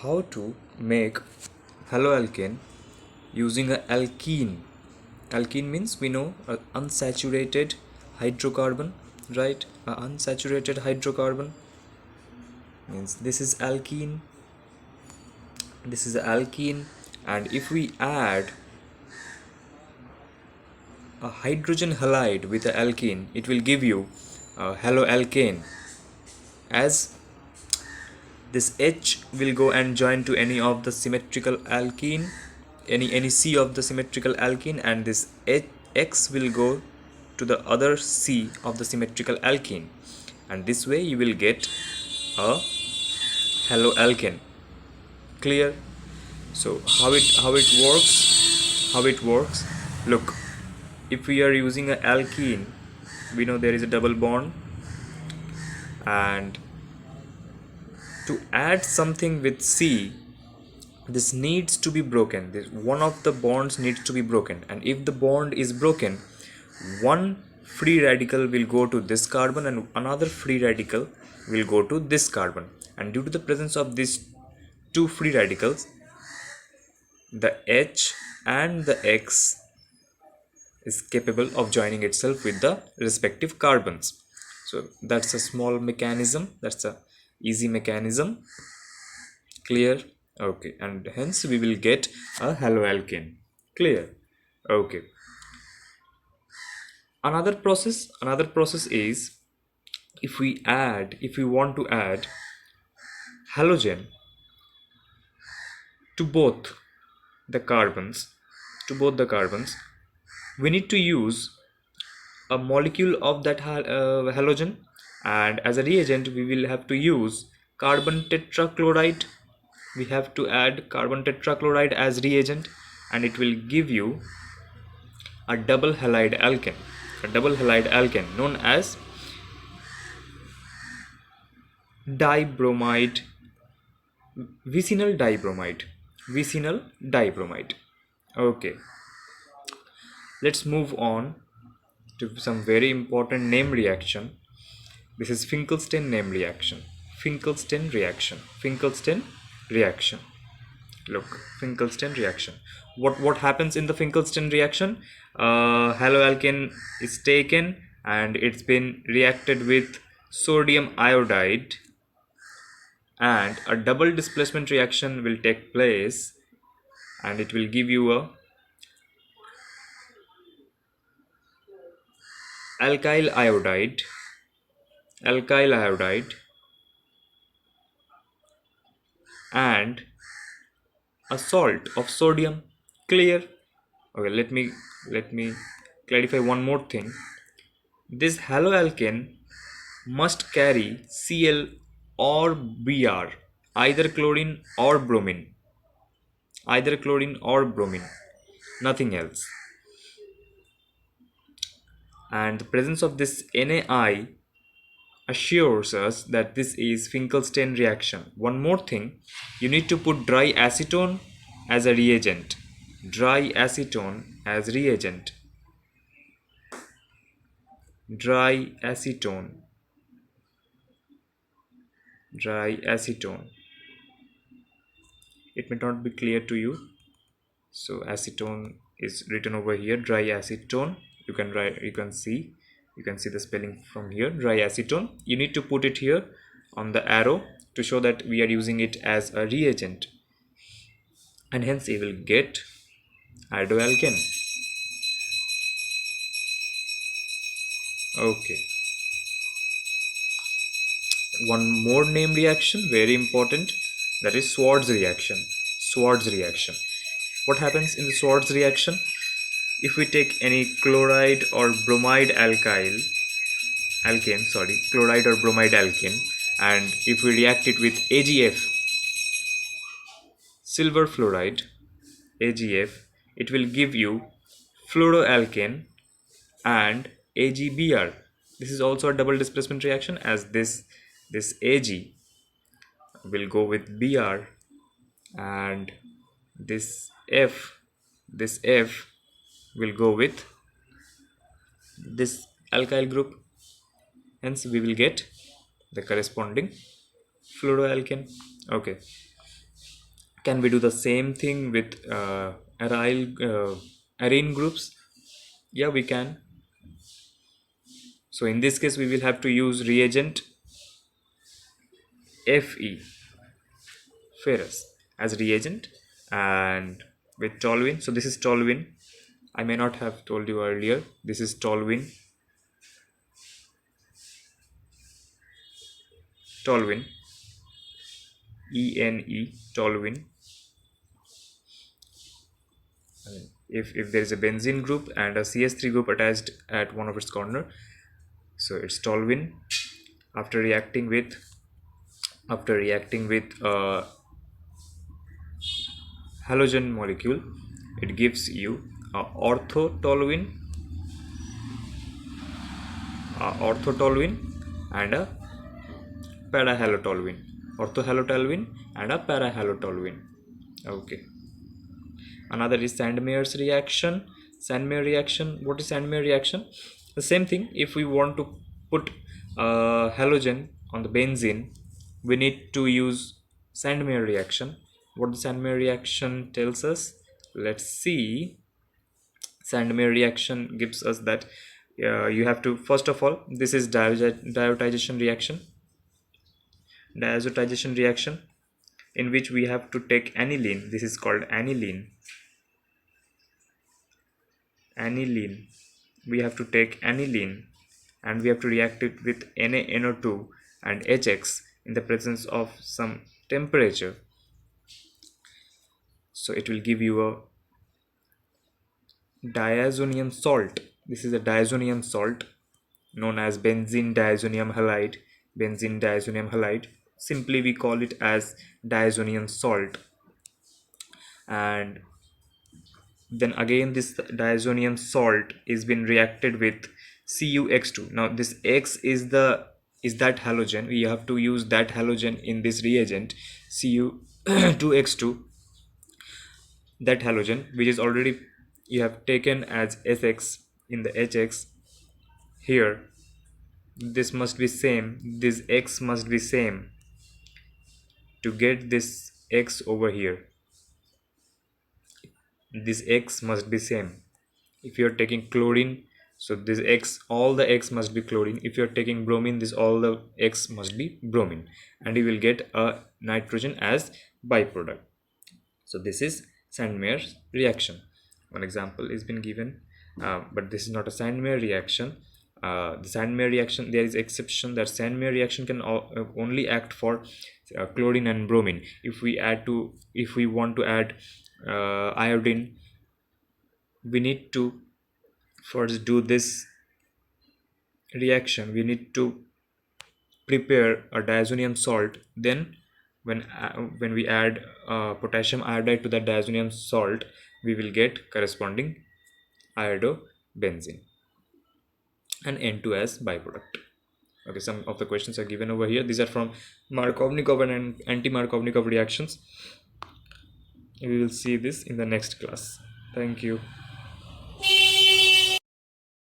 how to make haloalkane using a alkene. Alkene means we know unsaturated hydrocarbon, right? A unsaturated hydrocarbon means this is alkene. This is alkene, and if we add a hydrogen halide with the alkene, it will give you haloalkane, as this H will go and join to any of the symmetrical alkene, any C of the symmetrical alkene, and this X will go to the other C of the symmetrical alkene, and this way you will get a haloalkane. Clear? So how it works, look, if we are using an alkene, we know there is a double bond, and to add something with C, this needs to be broken. One of the bonds needs to be broken, and if the bond is broken, one free radical will go to this carbon and another free radical will go to this carbon, and due to the presence of these two free radicals, the H and the X is capable of joining itself with the respective carbons. So that's a small mechanism, that's a easy mechanism. Clear? Okay, and hence we will get a haloalkane. Clear? Okay. Another process is, if we want to add halogen to both the carbons, we need to use a molecule of that halogen, and as a reagent we will have to use carbon tetrachloride. We have to add carbon tetrachloride as reagent, and it will give you a double halide alkane known as dibromide, vicinal dibromide. Okay, let's move on to some very important name reaction. This is Finkelstein name reaction. Finkelstein reaction. Look, Finkelstein reaction. What happens in the Finkelstein reaction? Haloalkane is taken and it's been reacted with sodium iodide, and a double displacement reaction will take place, and it will give you a alkyl iodide and a salt of sodium. Clear? Okay, let me clarify one more thing. This haloalkane must carry Cl or Br, either chlorine or bromine, nothing else. And the presence of this NaI assures us that this is Finkelstein reaction. One more thing, you need to put dry acetone as a reagent. Dry acetone. It may not be clear to you, so acetone is written over here, dry acetone. You can see the spelling from here, dry acetone. You need to put it here on the arrow to show that we are using it as a reagent, and hence you will get haloalkane. Okay, one more name reaction, very important, that is Schwarz reaction. What happens in the Schwarz reaction? If we take any chloride or bromide alkane, and if we react it with AgF, silver fluoride, AgF, it will give you fluoroalkane and AgBr. This is also a double displacement reaction, as this Ag will go with Br, and this F will go with this alkyl group. Hence we will get the corresponding fluoroalkane. Okay, Can we do the same thing with aryl arene groups? Yeah, we can. So in this case we will have to use reagent Fe, ferrous, as reagent, and with toluene. So this is toluene. I may not have told you earlier, this is toluene. Toluene, toluene. If there is a benzene group and a CS3 group attached at one of its corner, so it's toluene. After reacting with a halogen molecule, it gives you a orthotoluene and a parahalotoluene. Orthohalotoluene and a parahalotoluene. Okay. Another is Sandmeyer's reaction. Sandmeyer reaction. What is Sandmeyer reaction? The same thing. If we want to put halogen on the benzene, we need to use Sandmeyer reaction. What the Sandmeyer reaction tells us? Let's see. Sandmeyer reaction gives us that you have to, first of all, this is diazotization reaction. Diazotization reaction in which we have to take aniline. This is called aniline. We have to take aniline and we have to react it with NaNO2 and HX in the presence of some temperature. So it will give you a diazonium salt. This is a diazonium salt known as benzene diazonium halide. Simply we call it as diazonium salt. And then again this diazonium salt is been reacted with CuX2. Now this X is that halogen. We have to use that halogen in this reagent, Cu2X2, that halogen which is already you have taken as Sx in the HX. Here this must be same, this X must be same to get this X over here. This X must be same. If you are taking chlorine, so this X, all the X must be chlorine. If you are taking bromine, this all the X must be bromine, and you will get a nitrogen as byproduct. So this is Sandmeyer's reaction. One example is been given, but this is not a Sandmeyer reaction. The Sandmeyer reaction, there is exception that Sandmeyer reaction can only act for chlorine and bromine. If we want to add iodine, we need to first do this reaction. We need to prepare a diazonium salt. Then when we add potassium iodide to that diazonium salt, we will get corresponding iodobenzene and N2 as byproduct. Okay, some of the questions are given over here. These are from Markovnikov and anti-Markovnikov reactions. We will see this in the next class. Thank you.